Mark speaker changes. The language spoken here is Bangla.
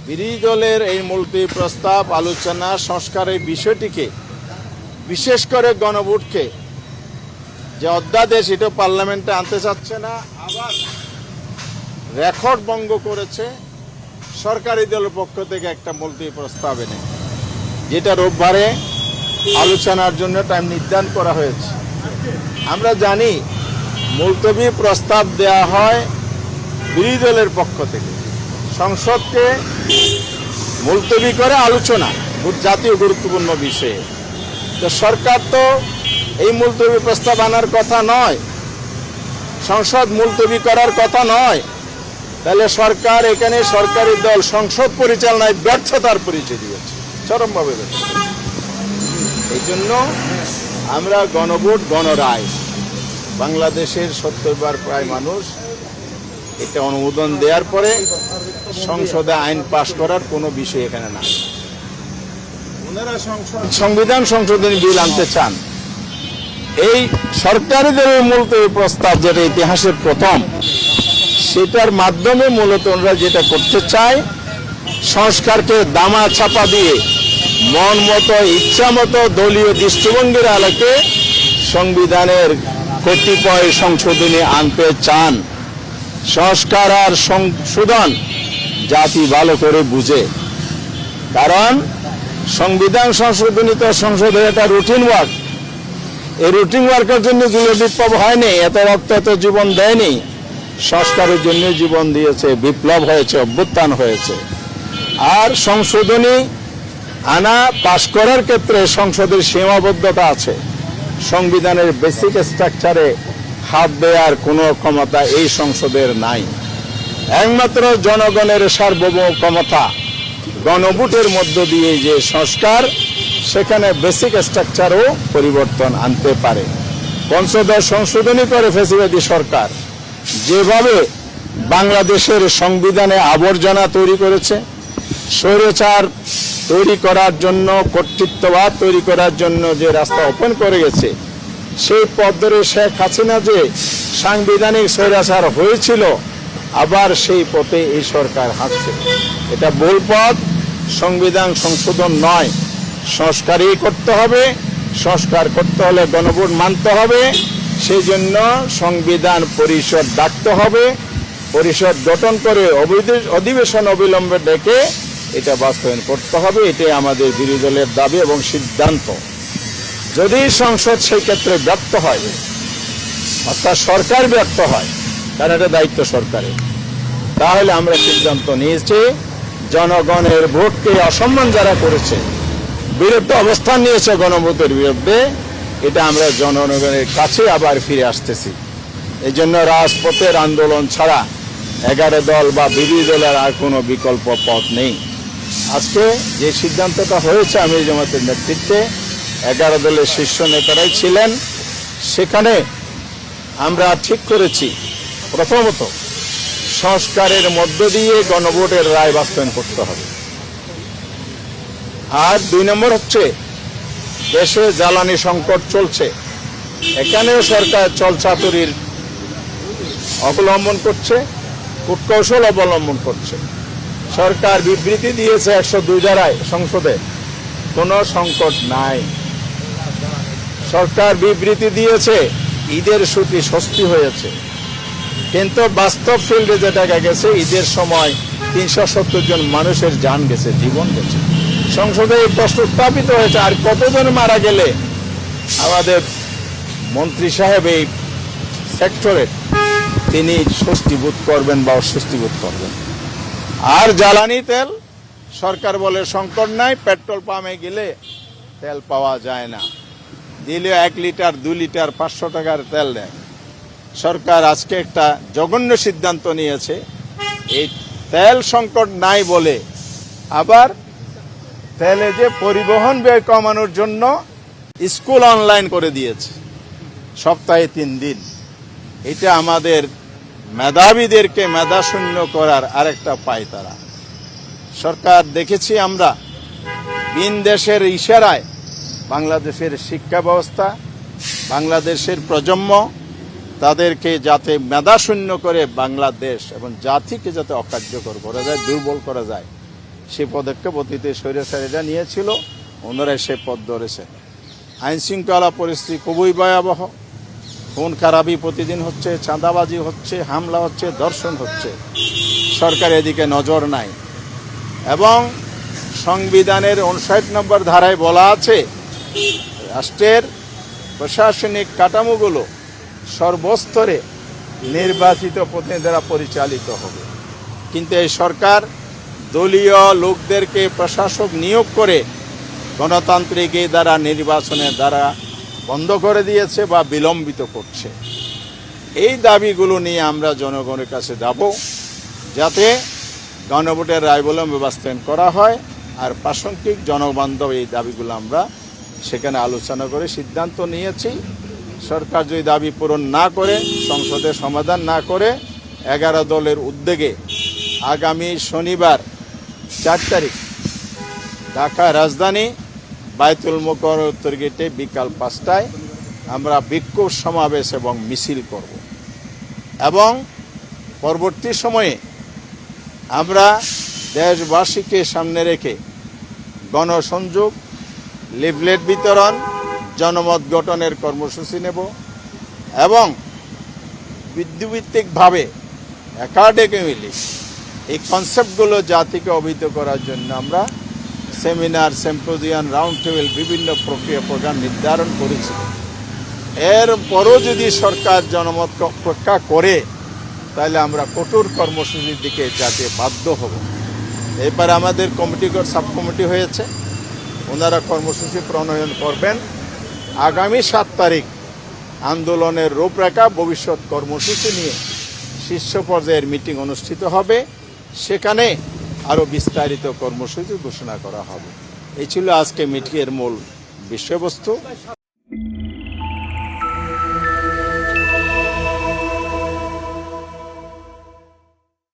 Speaker 1: বিরোধী দলের এই মুলতবি প্রস্তাব আলোচনা সংস্কারের বিষয়টিকে, বিশেষ করে গণভোটকে যে অধ্যাদেশ এটা পার্লামেন্টে আনতে চাচ্ছে না, আবার রেকর্ড ভঙ্গ করেছে সরকারি দলের পক্ষ থেকে একটা মুলতবি প্রস্তাব এনে, যেটা রোববারে আলোচনার জন্য টাইম নির্ধারণ করা হয়েছে। আমরা জানি মুলতবি প্রস্তাব দেয়া হয় বিরোধী দলের পক্ষ থেকে, সংসদকে মুলতবি করে আলোচনা জাতীয় গুরুত্বপূর্ণ বিষয়ে। তো সরকার তো এই মুলতবি প্রস্তাব আনার কথা নয়, সংসদ মুলতবি করার কথা নয়। তাহলে সরকার এখানে সরকারি দল সংসদ পরিচালনায় ব্যর্থতার পরিচয় দিয়েছে, চরমভাবে ব্যর্থ। এই জন্য আমরা গণভোট গণরায়, বাংলাদেশের 70% প্রায় মানুষ এটা অনুমোদন দেওয়ার পরে সংসদে আইন পাশ করার কোনো বিষয় এখানে না। ওনারা সংবিধান সংশোধনী বিল আনতে চান। এই সরকারি দলের মুলতবি প্রস্তাব যেটা ইতিহাসের প্রথম, সেটার মাধ্যমে মূলত ওনারা যেটা করতে চায়, সংস্কারকে দামা ছাপা দিয়ে মন মতো ইচ্ছা মতো দলীয় দৃষ্টিভঙ্গির আলোকে সংবিধানের কতিপয় সংশোধনী আনতে চান। সংস্কার আর সংশোধন জাতি ভালো করে বুঝে, কারণ সংবিধান সংশোধনী তো সংসদের একটা রুটিন ওয়ার্ক। এই রুটিন ওয়ার্কের জন্য জুলাই বিপ্লব হয়নি, এত রক্ত এত জীবন দেয়নি। সংস্কারের জন্য জীবন দিয়েছে, বিপ্লব হয়েছে, অভ্যুত্থান হয়েছে। আর সংশোধনী আনা পাশ করার ক্ষেত্রে সংসদের সীমাবদ্ধতা আছে। সংবিধানের বেসিক স্ট্রাকচারে হাত দেওয়ার কোনো ক্ষমতা এই সংসদের নাই। একমাত্র জনগণের সার্বভৌম ক্ষমতা গণভোটের মধ্য দিয়ে যে সংস্কার, সেখানে বেসিক স্ট্রাকচারও পরিবর্তন আনতে পারে। পঞ্চদশ সংশোধনী করে ফ্যাসিবাদী সরকার যেভাবে বাংলাদেশের সংবিধানে আবর্জনা তৈরি করেছে, স্বৈরাচার তৈরি করার জন্য, কর্তৃত্ববাদ তৈরি করার জন্য যে রাস্তা ওপেন করে গেছে, সেই পথ ধরে শেখ হাসিনা যে সাংবিধানিক স্বৈরাচার হয়েছিল, আবার সেই পথে এই সরকার হাঁটছে। এটা ভুল পথ। সংবিধান সংশোধন নয়, সংস্কারই করতে হবে। সংস্কার করতে হলে গণভোট মানতে হবে। সেই জন্য সংবিধান পরিষদ ডাকতে হবে, পরিষদ গঠন করে অধিবেশন অবিলম্বে ডেকে এটা বাস্তবায়ন করতে হবে। এটাই আমাদের বিরোধী দলের দাবি এবং সিদ্ধান্ত। যদি সংসদ সেই ক্ষেত্রে ব্যর্থ হয়, অর্থাৎ সরকার ব্যর্থ হয়, কারণ এটা দায়িত্ব সরকারের, তাহলে আমরা সিদ্ধান্ত নিয়েছি জনগণের ভোটকে অসম্মান যারা করেছে, বিরুদ্ধে অবস্থান নিয়েছে গণভোটের বিরুদ্ধে, এটা আমরা জনগণের কাছে আবার ফিরে আসতেছি। এই জন্য রাজপথের আন্দোলন ছাড়া 11 দল বা বিরোধী দলের আর কোনো বিকল্প পথ নেই। আজকে যে সিদ্ধান্তটা হয়েছে আমির জামাতের নেতৃত্বে 11 দলের শীর্ষ নেতারাই ছিলেন, সেখানে আমরা ঠিক করেছি প্রথমত সংস্কারের মধ্য দিয়ে গণভোটের রায় বাস্তবায়ন করতে হবে। আর 2 নম্বর হচ্ছে, দেশে জ্বালানি সংকট চলছে, এখানেও সরকার ছলচাতুরির অবলম্বন করছে, কূটকৌশল অবলম্বন করছে। সরকার বিবৃতি দিয়েছে 102 ধারায় সংসদে কোনো সংকট নাই। সরকার বিবৃতি দিয়েছে ঈদের ছুটি স্বস্তি হয়েছে, কিন্তু বাস্তব ফিল্ডে যেটা গেছে, ঈদের সময় 370 জন মানুষের জান গেছে, জীবন গেছে। সংসদে এই প্রশ্ন উত্থাপিত হয়েছে, আর কতজন মারা গেলে আমাদের মন্ত্রী সাহেব এই সেক্টরের তিনি স্বস্তি বোধ করবেন বা অস্বস্তি বোধ করবেন। আর জ্বালানি তেল সরকার বলে সংকট নাই, পেট্রোল পাম্পে গেলে তেল পাওয়া যায় না, দিলে 1 লিটার 2 লিটার 500 টাকার তেল দেয়। সরকার আজকে একটা জঘন্য সিদ্ধান্ত নিয়েছে, এই তেল সংকট নাই বলে আবার তেলে যে পরিবহন ব্যয় কমানোর জন্য স্কুল অনলাইন করে দিয়েছে, সপ্তাহে 3 দিন। এটা আমাদের মেধাবীদেরকে মেধাশূন্য করার আরেকটা পায়তারা। সরকার দেখেছি আমরা ভিন দেশের ইশারায় বাংলাদেশের শিক্ষা ব্যবস্থা, বাংলাদেশের প্রজন্ম, তাদেরকে যাতে মেধাশূন্য করে বাংলাদেশ এবং জাতিকে যাতে অকার্যকর করা যায়, দুর্বল করা যায়, সেই পদক্ষেপ অতীতে স্বৈরাচারীরা নিয়েছিল, ওনারাই সে পথ ধরেছে। আইন শৃঙ্খলা পরিস্থিতি খুবই ভয়াবহ, খুন খারাপি প্রতিদিন হচ্ছে, চাঁদাবাজি হচ্ছে, হামলা হচ্ছে, ধর্ষণ হচ্ছে। সরকার এদিকে নজর নাই। এবং সংবিধানের 59 নম্বর ধারায় বলা আছে রাষ্ট্রের প্রশাসনিক কাঠামোগুলো সর্বস্তরে নির্বাচিত প্রতিনিধি দ্বারা পরিচালিত হবে। কিন্তু এই সরকার দলীয় লোকদেরকে প্রশাসক নিয়োগ করে গণতান্ত্রিক দ্বারা নির্বাচনের দ্বারা বন্ধ করে দিয়েছে বা বিলম্বিত করছে। এই দাবিগুলো নিয়ে আমরা জনগণের কাছে যাব, যাতে গণভোটের রায়বলম্বে বাস্তবায়ন করা হয়। আর প্রাসঙ্গিক জনবান্ধব এই দাবিগুলো আমরা সেখানে আলোচনা করে সিদ্ধান্ত নিয়েছি। সরকার যদি দাবি পূরণ না করে, সংসদে সমাধান না করে, 11 দলের উদ্যোগে আগামী শনিবার 4 তারিখ ঢাকা রাজধানী বায়তুল মোকাররমের উত্তর গেটে বিকাল 5টায় আমরা বিক্ষোভ সমাবেশ এবং মিছিল করব। এবং পরবর্তী সময়ে আমরা দেশবাসীকে সামনে রেখে গণসংযোগ, লিফলেট বিতরণ, জনমত গঠনের কর্মসূচি নেব এবং বিদ্যুভিত্তিকভাবে একাডেমিলি এই কনসেপ্টগুলো জাতিকে অবহিত করার জন্য আমরা সেমিনার, সিম্পোজিয়াম, রাউন্ড টেবিল বিভিন্ন প্রক্রিয়া প্রোগ্রাম নির্ধারণ করেছি। এরপরও যদি সরকার জনমত অপেক্ষা করে, তাহলে আমরা কঠোর কর্মসূচির দিকে যেতে বাধ্য হব। এরপর আমাদের সাব কমিটি হয়েছে, ওনারা কর্মসূচি প্রণয়ন করবেন। আগামী 7 তারিখ আন্দোলনের রূপরেখা, ভবিষ্যৎ কর্মসূচি নিয়ে শীর্ষ পর্যায়ের মিটিং অনুষ্ঠিত হবে। সেখানে আরও বিস্তারিত কর্মসূচি ঘোষণা করা হবে। এই ছিল আজকে মিটিংয়ের মূল বিষয়বস্তু।